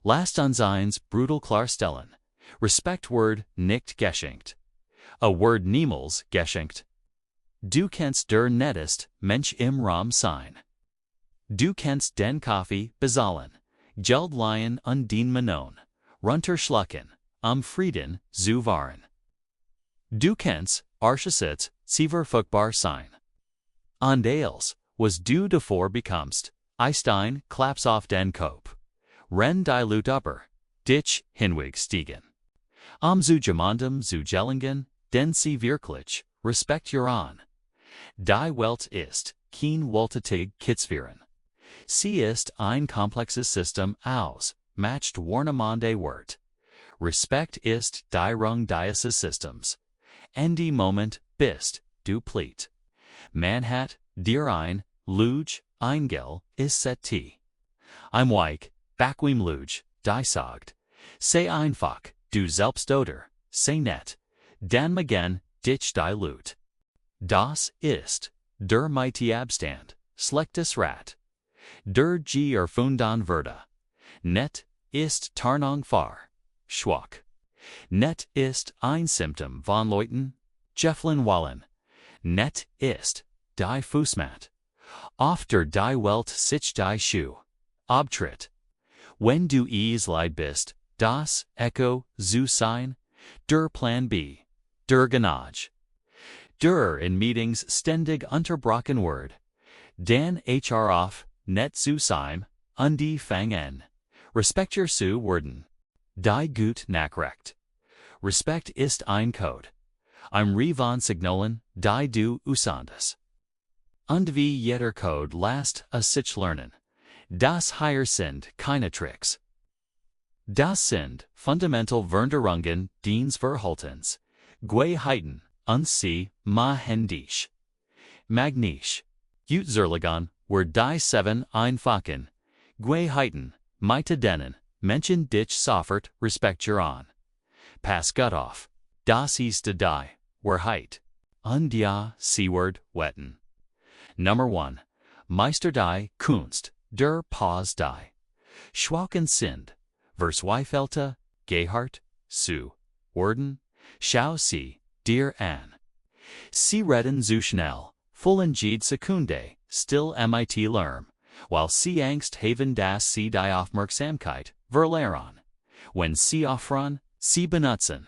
Last uns eins brutal klarstellen. Respekt word nicht geschenkt. A word niemals geschenkt. Du kennst der nettest Mensch im Raum sein. Du kennst den Kaffee bezahlen. Geld leihen und den Manon. Runterschlucken. Am Frieden zu wahren. Du kennst, Archesitz, sie verfügbar sein. Und als, was du davor bekommst, Einstein claps auf den Kopf. Ren dilute upper, dich hinweg stiegen. Zu jemandem zu gelingen, den sie wirklich, respekt an. Die Welt ist, kein Woltatig Kitzviren. Sie ist ein komplexes System aus, matched warnemande Wort. Respekt ist die Rung dieses Systems. En die Moment bist, du pleat. Man hat, dir ein, Luge, eingel, ist set t. I'm weich, bequem Luge, die sagt. Sei einfach, du selbst oder, sei nett. Dan magen, dich die Lut. Das ist, der mighty Abstand, schlechtes Rat. Der G erfunden wurde. Net ist Tarnung far. Schwach. Net ist ein Symptom von Leuten. Jefflin Wallen. Net ist die Fußmatt. Auf der die Welt sich die Schuh. Obtritt. Wenn du Leid bist, das Echo zu sein, der Plan B, der Gnage. Der in Meetings ständig unterbrochen Word. Dan HR auf, net zu sein, und die fangen. Respektier zu werden. Die gut nachrecht. Respekt ist ein Code. Im Revon Signolen, die du usandes. Und wie jeder Code last a sich lernen. Das hier sind keine Tricks. Das sind fundamental Veränderungen des Verhaltens. Gewohnheiten, und sie machen dich. Magnisch. Utzerligan, were die 7 einfachen. Gewohnheiten, mit denen Menschen dich sofort respektieren. Pass gut auf. Das ist die Wahrheit. Und ja, sie-word wetten. Number 1. Meister die Kunst, der Pause die. Schwachen sind, Versweifelte, Gehart, zu, Worden, schau sie, dir an. Sie reden zu schnell, vollen jede Sekunde, still mit Lärm, while sie Angst haben dass sie die Aufmerksamkeit verlieren. Wenn sie aufhören, sie benutzen.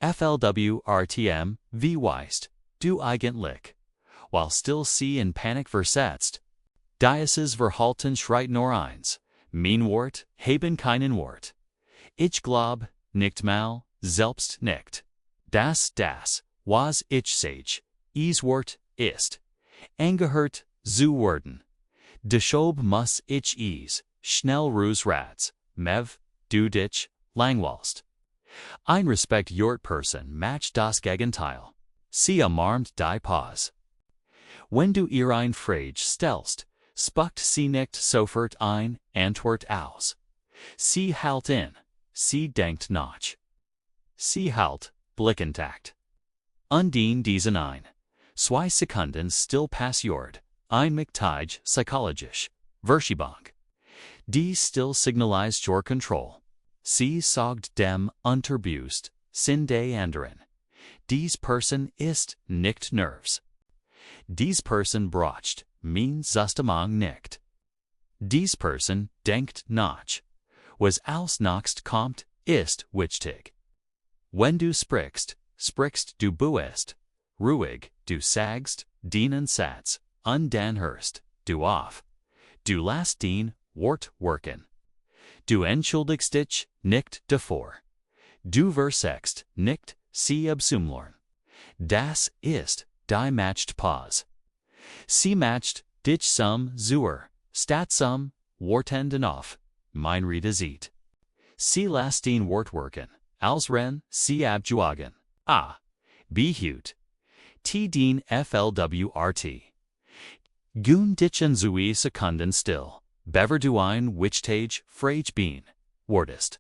FLWRTM, wie weißt, du eigentlich. While still sie in Panik versetzt. Dieses Verhalten schreit nur eins. Mein Wort, haben keinen Wort. Ich glaub, nicht mal, selbst nicht. Das, was ich sage, is Wort, ist. Angehört, zu werden. Deshalb muss ich schnell rats, mev, du dich, langweilst. Ein Respekt jort Person matcht das Gegenteil. Sie umarmt die Pause. Wenn du ihr ein Frage stellst, spuckt sie nicht sofort ein Antwort aus. Sie halt in, sie denkt nach. Sie halt, Blickkontakt. Undien diesen ein. 2 Sekunden still passiert, ein Mittag psychologisch, Verschiebung. Dies still signalisiert your control. Sie sagt dem Unterbewusst, sind die anderen. Dies Person ist nicht nervös. Dies Person braucht, mein Zustimmung nicht. Dies Person denkt nach. Was als nächst kommt, ist wichtig. Wenn du sprichst du buest. Ruhig, du sagst, den Satz, und dann hörst, du auf. Du lässt den Wort wirken. Du entschuldigst dich nicht davor. Du versagst nicht, sie abzumlern. Das ist die matched Pause. Sie matcht dich zum zur, statt zum Wortenden auf, mein Rede sieht. Sie lässt den Wort wirken, als ren sie abjuagen. Behut. Den FLWRT. Gun dich in 2 Sekunden still. Bever du ein Wichtage, Frage bean, Wordest.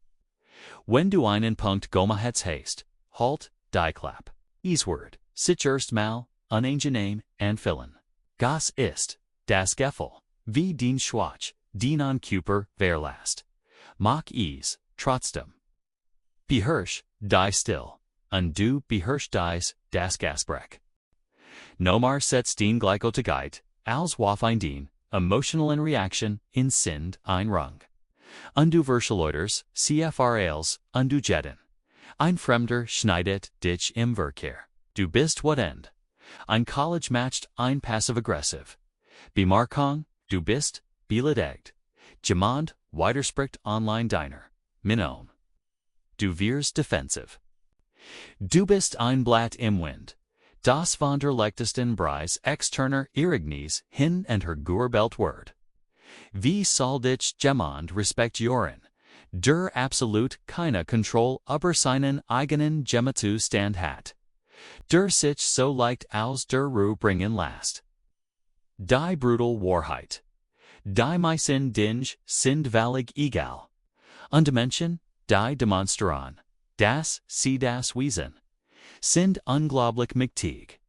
Wenn du einen Punkt Gomahets hast, halt, die Klapp. Word, sich erst mal, unangenehm, anfüllen. Gas ist, das Gefühl, wie den Schwach, den an Cooper verlässt. Mach ease, trotzdem. Beherrsch, die still. Und du beherrsch dies, das Gasbrek. Nomar setzt den Gleichgültigkeit, als Waffeindien, emotional in reaction, in sind, ein Rung. Und du Verschleuders, CFRAls, und du Jeden. Ein Fremder schneidet dich im Verkehr. Du bist what end. Ein College matched, ein passive-aggressive. Bemerkung, du bist, beleidigt. Jemand, widerspricht online Diner. Minon. Du wirst defensive. Du bist ein Blatt im Wind. Das von der lechtesten Preis externer Irrignis hin und her Gurbelt Word. Wie soll dich jemand respektieren? Der absolut keine Kontrolle über seinen eigenen Gemütszustand hat. Der sich so leicht aus der Ruhe bringen lässt. Die brutal Wahrheit. Die meisten Dinge sind völlig egal. Und Menschen, die demonstrieren, dass sie das Wesen, sind unglaublich mächtig.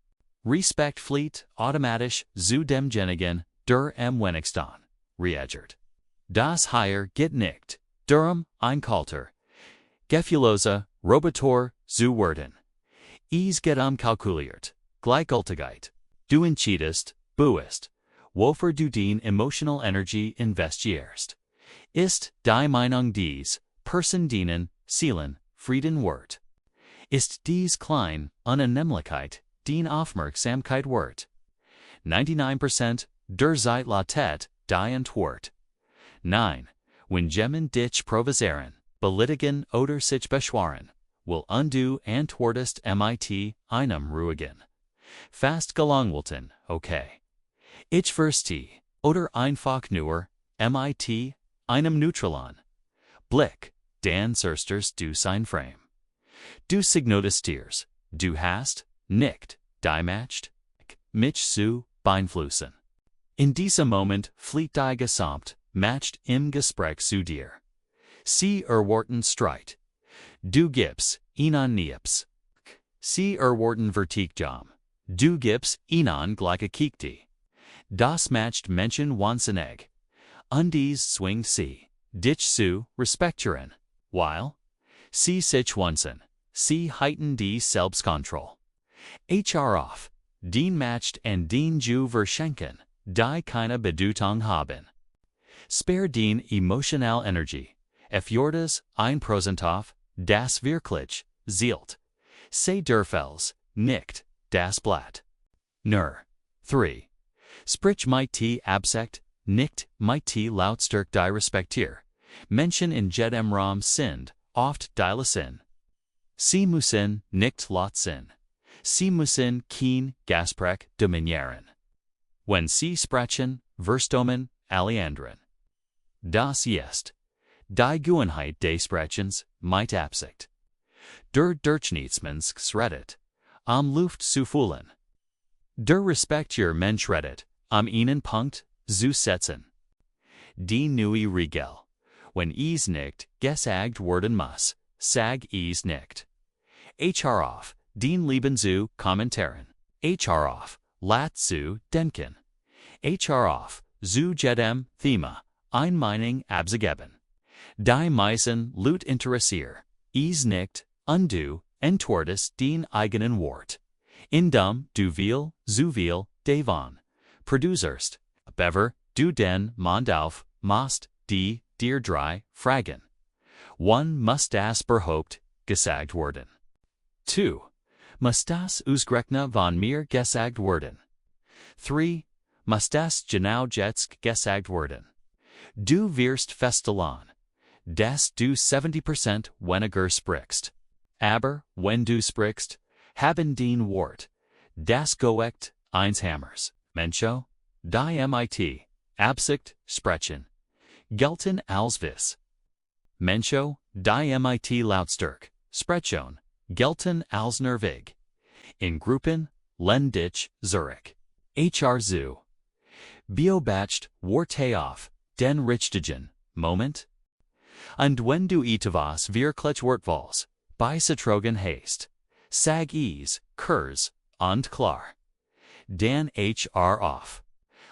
Respekt flieht automatisch zu demjenigen, der am wenigsten reagiert. Das hier geht nicht, darum ein kalter, gefühlloser Roboter zu werden. Es geht kalkuliert, Gleichgültigkeit. Du entschiedest, bewusst, wofür du den emotional energy investierst. Ist die Meinung dies, Person dienen, Seelen, Frieden wert. Ist dies klein, Unannehmlichkeit, den Aufmerksamkeit wert. 99% der Zeit lautet die Antwort. Nein, wenn jemand dich provozieren, beleidigen oder sich beschweren, will du antwortest mit einem ruhigen, fast gelangweilten, okay. Ich verstehe, oder einfach nur, mit einem neutralen Blick, dann zerstörst du sein Frame. Du signotestierst, du hast, nicht, die matcht, mich zu beeinflussen. In diesem Moment flieht die Gesamt, matcht im Gespräch zu dir. Sie erwarten Streit. Du gibst ihnen nichts. Sie erwarten Vertigjam. Du gibst ihnen gleiche Kiekti. Das matcht Menschen wahnsinnig. Und dies zwingt sie, dich zu respektieren, weil sie sich wünschen, sie halten die Selbstkontrolle. HR auf, den matcht und den ju verschenken, die keine Bedeutung haben. Spare den emotional Energy, fjordes 1% auf, das wirklich, zielt. Sei derfels, nicht, das Blatt. Nur. 3. Sprich mit absect, nicht mit lautstärk die respektier. Menschen in jedem Raum sind, oft die Lassen. Sie müssen nicht laut sein. Sie müssen kein Gespräch dominieren. Wenn sie sprechen, verstomen alle anderen. Das ist die Gewohnheit des Sprechens mit Absicht. Der Durchschnittsmensch redet, Luft zu füllen. Der Respektier Mensch redet, ihnen Punkt zu setzen. Die neue Regel. Wenn es nicht gesagt werden muss, sag es nicht. HR auf, den Leben zu kommentieren. HR auf, lat zu denken. HR auf, zu jedem Thema, ein Meinung abzugeben. Die meisten Leute interessier, es nicht, und du antwortest den eigenen Wort. Indem du viel, zu viel, davon producierst, bever du den Mund auf, machst, die dir drei fragen. One muss das behauptet, gesagt werden. 2. Muss das ausgerechnet von mir gesagt werden. 3. Muss das genau jetzt gesagt werden. Du wirst feststellen, dass du 70% weniger sprichst. Aber wenn du sprichst, haben den Wort, das Goekt, eins Hammers, Mensch, die mit, Absicht, sprechen, gelten als Wiss. Mensch, die mit lautstärk, sprechen, gelten als nervig. In Gruppen, Lendich, Zurich. HR zu. Beobacht, Warte auf, den richtigen Moment. Und wenn du etwas wirklich wortvolles, bei Citrogen hast, sag es, kurz und klar. Dan HR auf.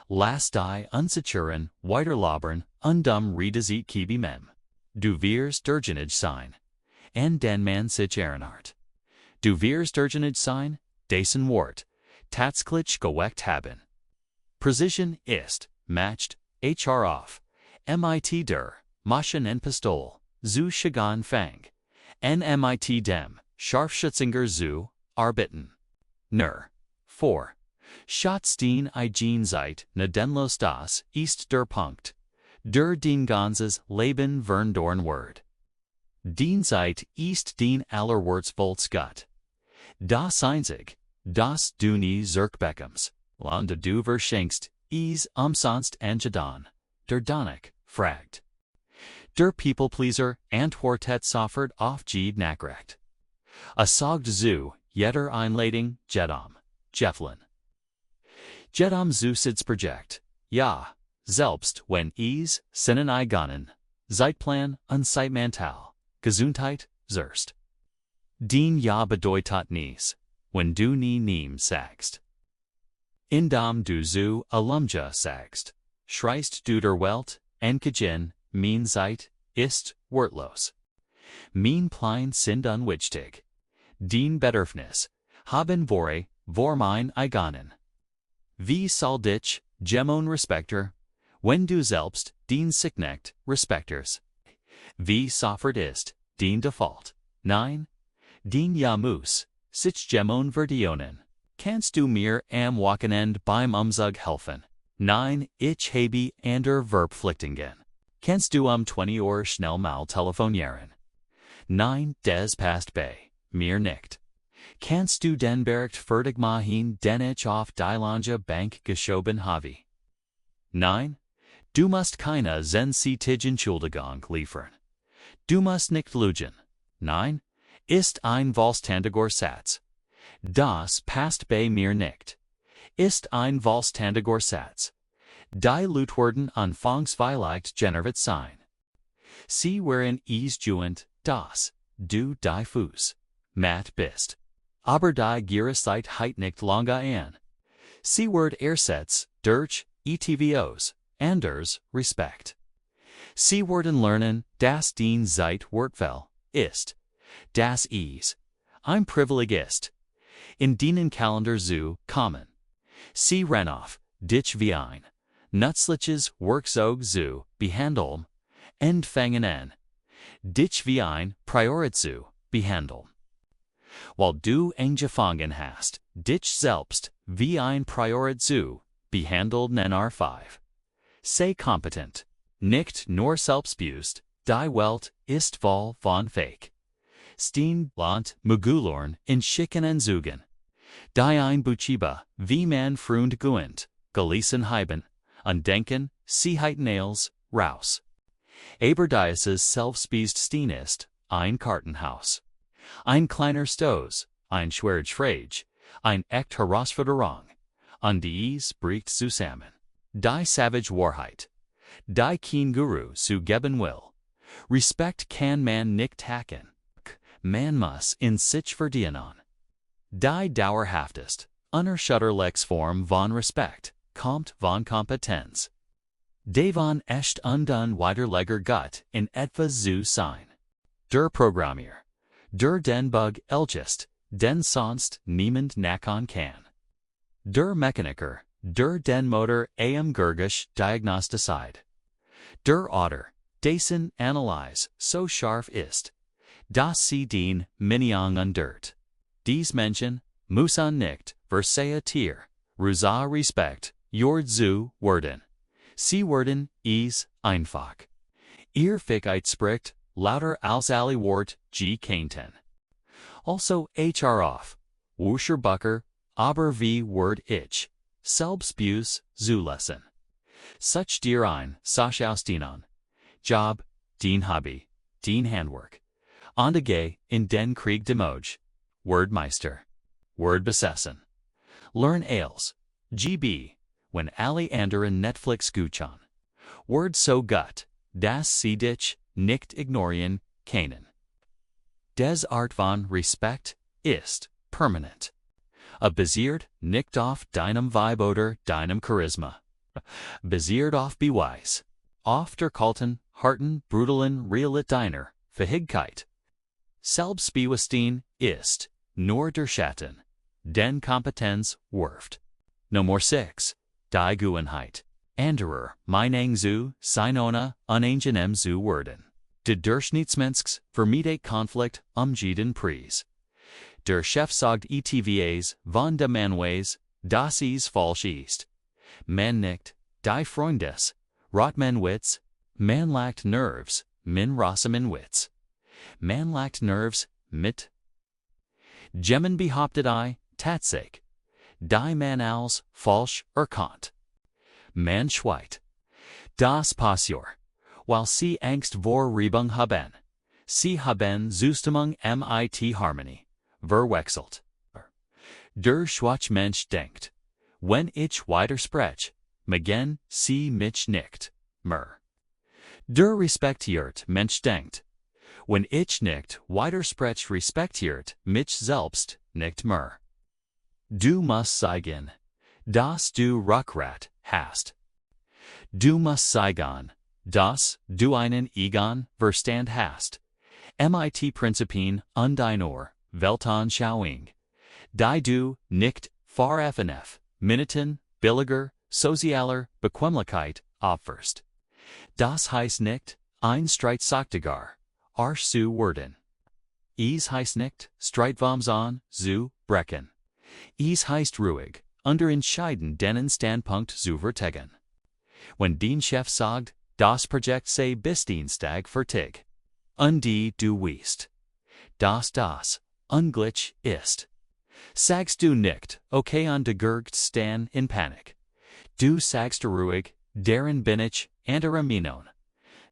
Lass die Unsicheren weiterlabern und redet kibi mem. Du Viersturgenage sein. En den man sich Ehrenart. Du Viersturgenage sein, Dasen Wort, Tatsklich geweckt haben. Precision ist, matched, hr off, mit der, Maschen en Pistol, zu Shagan Fang, mit dem, Scharfschützinger zu, Arbiten. Nur. 4. Schatzstein Igen Zeit, na denlos das, ist der Punkt. Der den ganzes Leben Verndorn Word. Den Zeit ist den allerwurts Volts Gut. Das einzig, das du nie zurückbekommst, lande du verschenkst, is umsonst angedan, der Donnerk, fragt. Der People-Pleaser antwortet sofort auf Jed Nachrecht. Sagt zu, jeder Einladung, Jedam, Jefflin. Jedam zu sids Projekt, ja, selbst wenn is, sinnen Eigonen, Zeitplan, Unzeitmantal, Gesundheit, Zerst. Den ja bedeutet nies, wenn du nie nehm sagst. Indem du zu Alumja sagst, schreist du der Welt, Enkejin, mein Zeit, ist, wortlos. Mein Plein sind unwichtig. Den Bedürfnis, haben vor mein Eigonen. Wie soll dich, Gemon Respekter, wenn du selbst, den Sicknecht, Respekters. Wie sofort ist, den Default, nein, den ja muss, sich Gemon Verdionen. Kannst du mir am Wochenend beim Umzug helfen? Nein, ich habe ander Verbpflichtungen. Kannst du 20 Uhr schnell mal telefonieren? Nein, des passt bei mir nicht. Kannst du den Bericht fertig machen, den ich auf die Lange Bank geschoben habe? Nein, du musst keine sensitiven Entschuldigung liefern. Du musst nicht lügen. Nein, ist ein vollständiger Satz. Das passt bei mir nicht. Ist ein vollständiger Satz. Die Lutworden anfangs vielleicht genervt sein. Sie wherein is juent, das, du die Fuß, mat bist. Aber die Gierigkeit nicht lange an. Sie wird ersetzt durch ETVOs, anders, Respekt. Sie werden lernen, dass den Zeit wertvoll ist. Das is. Ein Privileg ist. In denen Kalender zu kommen. Sie Renoff, dich wie ein. Nützliches Werkzeug zu behandeln, entfangen an. Dich wie ein Priorit zu behandeln. Weil du angefangen hast, dich selbst wie ein Priorit zu behandeln NR5. Sei kompetent, nicht nur selbstbewusst, die Welt ist voll von Fake. Steen Lant Mugulorn in Schicken Zugen. Die ein Buchiba, wie man Freund guent, gelesen haben, Undenken, Siehheiten Nails, Raus. Aberdieses selbstbeest Steen ist, ein Kartenhaus. Ein kleiner Stoß, ein schwere Frage, ein echt Herausforderung. Und dies bricht zusammen. Die savage Wahrheit. Die kein Guru zu geben will. Respekt kann man nicht hacken. Man muss in sich verdienen. Die dauerhaftest, unerschütterliche Form von Respekt, kommt von Kompetenz. Davon echt undun widerleger Gut in etwa zu sein. Der Programmier. Der den Bug elgest, den sonst niemand nackern kann. Der Mechaniker, der den Motor am Gurgisch diagnostiziert. Der Otter, dessen Analyse so scharf ist, dass sie den Minion undert. Dies Menschen, müssen nicht, Versailles Tier, Rusa Respekt, Jord zu werden. Sie werden, is, einfach. Ihr Fickheit spricht, lauter als alle Wort, G. Kainten. Also hr off, Wuscher Bucker, aber wie Word ich, selbstbewusst zulesen. Such dir ein, Sachaustinon. Job, den Hobby, den Handwerk. Ondage, in den Krieg Demoj. Wordmeister. Word besessen. Learn Ales. GB, when alle anderen Netflix guchan. Word so gut, das sie dich, nicht ignorieren, können. Des Art von Respekt ist permanent. Basiert nicht auf deinem Vibe oder deinem Charisma. Basiert auf Beweis. Auf der kalten, harten, brutalen, realit diner, Verhigkeit. Selbstbewusstsein ist, nur der Schatten, den Kompetenz wirft. Nummer 6. Die Gewohnheit. Anderer Meinung zu sein ohne unangenehm zu werden. De Durchschnittsmensch vermeidet Konflikt jeden Preis. Der Chef sagt etwas von de Manweis, das is falsch ist. Man nicht, die Freundes, rot man Witz, man lackt Nerves, min rossamen Witz. Man lackt Nerves, mit. Gemmen behauptet Tatsache. Die man als falsch erkannt. Man schweigt. Das passiert, weil sie Angst vor Reibung haben. Sie haben Zustimmung mit Harmonie verwechselt. Der Schwachmensch denkt, wenn ich widerspreche, megen sie mich nicht mehr. Der respektiert Mensch denkt, wenn ich nicht widerspreche, respektiert mich selbst nicht mehr. Du musst zeigen, dass du Rückgrat hast. Du musst zeigen, dass du einen eigenen Verstand hast. Mit Prinzipien und deiner Weltanschauung, die du nicht veröffentlicht, Minuten billiger, sozialer Bequemlichkeit opferst. Das heißt nicht, ein Streitsachtiger Arsch zu werden. Es heißt nicht, Streitwurm zu brechen. Es heißt ruhig, unter entscheiden den Standpunkt zu verteidigen. Wenn den Chef sagt, das Projekt sei bis Dienstag fertig. Und du weißt, dass das unglücklich ist. Sagst du nicht, okay und gergt stan in Panik. Du sagst ruhig, darin bin ich anderer Meinung.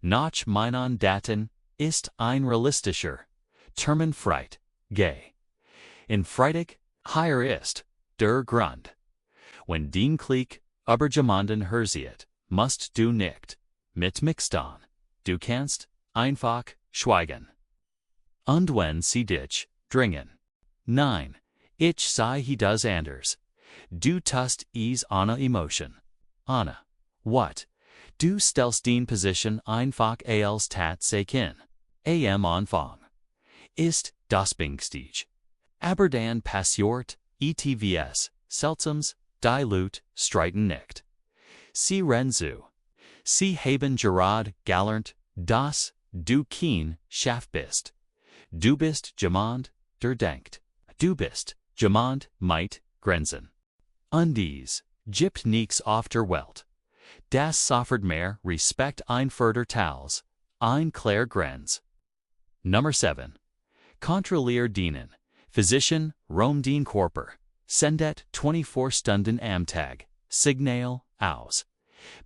Nach meinen Daten ist ein realistischer Terminfreit, gay. In Freitag, hier ist der Grund. Wenn den Klick über jemanden herziet, musst du nicht mit mixdan. Du kannst einfach schweigen. Und wenn sie dich dringen. Nein, ich sei he does anders. Du tust es ohne Emotion. Ohne. What? Du stellst den Position einfach als Tatsache am Anfang. Ist das Bingstige. Aber dann passiert etwas seltsames, die Leute streiten nicht. Sie rennen zu. Sie haben gerade gelernt, dass du kein Schaf bist. Du bist jemand, der denkt. Du bist jemand mit Grenzen. Und dies gibt nichts auf der Welt. Das sofort mehr Respekt einfordert ein klar Grenz. Nummer 7. Kontrollier dienen. Physician, Rom den Körper. Sendet 24 Stunden am Tag. Signal aus.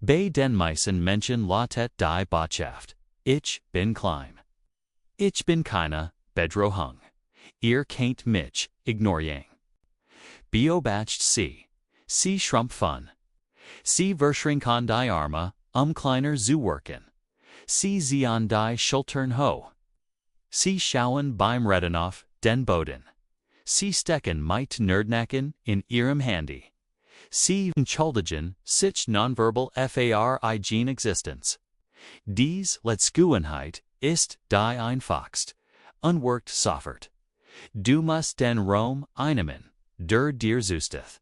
Bei den meisten Menschen lautet die Botschaft. Ich bin klein. Ich bin keine Bedrohung. Ihr könnt mich ignorieren. Beobacht sie. Sie schrumpfen. Sie verschränken die Arme, kleiner zu wirken. Sie ziehen die Schultern hoch. Sie schauen beim Reden auf den Boden. Sie stecken mit Nerdnacken in ihrem Handy. Sie entschuldigen sich nonverbal farigen Existenz. Dies Letztgewohnheit ist die einfachst, unworked sofort. Du musst den Raum einnehmen, der dir zusteth.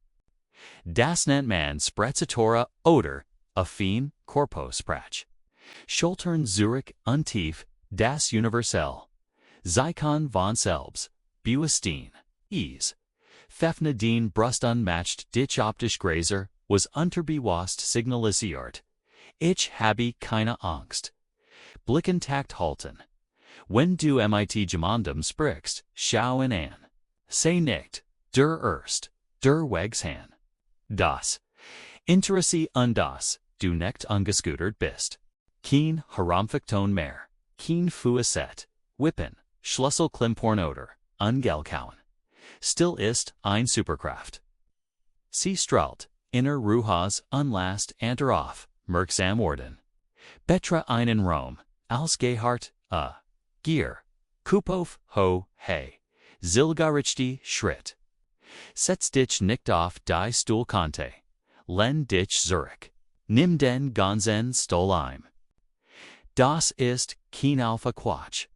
Das nennt man sprezzatora oder affin Korposprach. Schultern zurück und tief, das universell. Zyklon von selbst, Bewusstsein, Ease. Pfeffne den Brust unmatched dich optisch Gräser, was unterbewusst signalisiert. Ich habe keine Angst. Blickentakt halten. Wenn du mit jemandem sprichst, schau ihn an. Sei nicht, der Erst, der Wegshan. Das. Interesse und das, du nicht ungescootert bist. Kein Haramfikton mehr. Kein Fuaset. Wippen, Schlüsselklimporn oder, Ungelkauen. Still ist ein Superkraft. Sie strahlt, inner Ruhas unlast anter auf, merksam worden. Betra einen Raum, als Gehart, Gier, Kupof, ho, hey, Zilgarichti, Schritt. Setz dich nicht auf die Stuhlkante. Len dich zurück. Nimm den ganzen Stolheim. Das ist kein alpha Quatsch.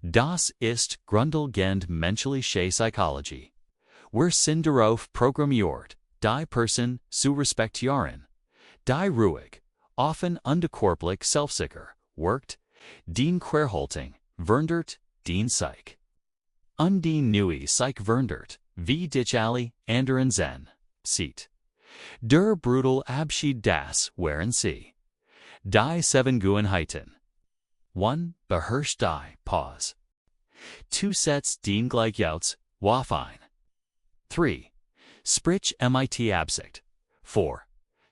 Das ist grundlegend menschliche Psychologie. Wir sind darauf programmiert, die Person zu respektieren, die ruhig, offen unterkorplich selbstsicher wirkt, den Querhaltung verndert, den Psych. Und die neue Psych verndert, wie dich alle anderen Zen, sieht. Der brutal Abschied das waren sie. Die 7 Gewohnheiten. 1. Beherrscht die Pause. 2. Setz den Gleichjouts, Waffein. 3. Sprich mit Absicht. 4.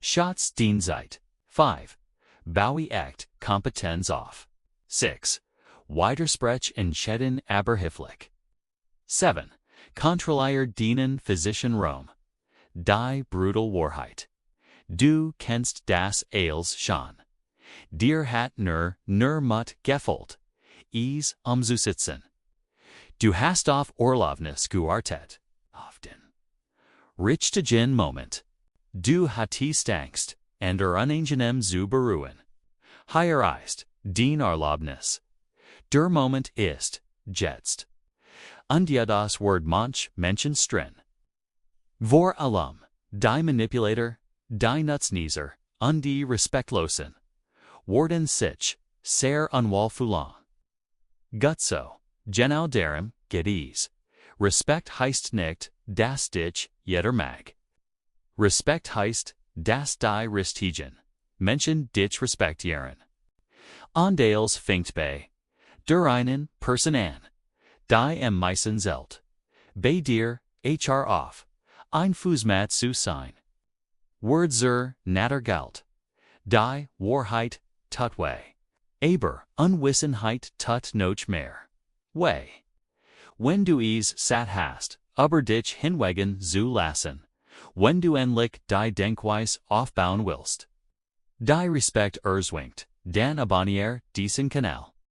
Schatz den Zeit. 5. Baue echt Kompetenz auf. 6. Widersprech entscheiden aber hilflich. 7. Kontrollier den physischen Raum. Die brutal Wahrheit. Du kennst das alles schon. Dir hat nur Mut gefällt, es umzusetzen. Du hast auf Orlovnis gewartet. Often. Richtigen Moment. Du hattest Angst, unangenehm zu beruhen. Hier ist den Erlaubnis. Der Moment ist jetzt. Und das Wort manch Menschen drin. Vor allem, die Manipulator, die Nutznießer, und die Respektlosen. Worden sich, sehr unwohlfühlen. Gut so, genau darum geht es. Respekt heißt nicht, dass dich jeder mag. Respekt heißt, dass die richtigen Menschen dich respektieren. Und als fängt bei der einen Person an, die am meisten zählt. Bei dir, HR auf, ein Fußmat zu sein. Word zur natter galt. Die Wahrheit tut weh. Aber Unwissenheit tut noch mehr weh. Wenn du es satt hast, aber dich hinwegen zu lassen, wenn du endlich die Denkweise aufbauen willst. Die Respekt erzwingt, dann abonniere diesen Kanal.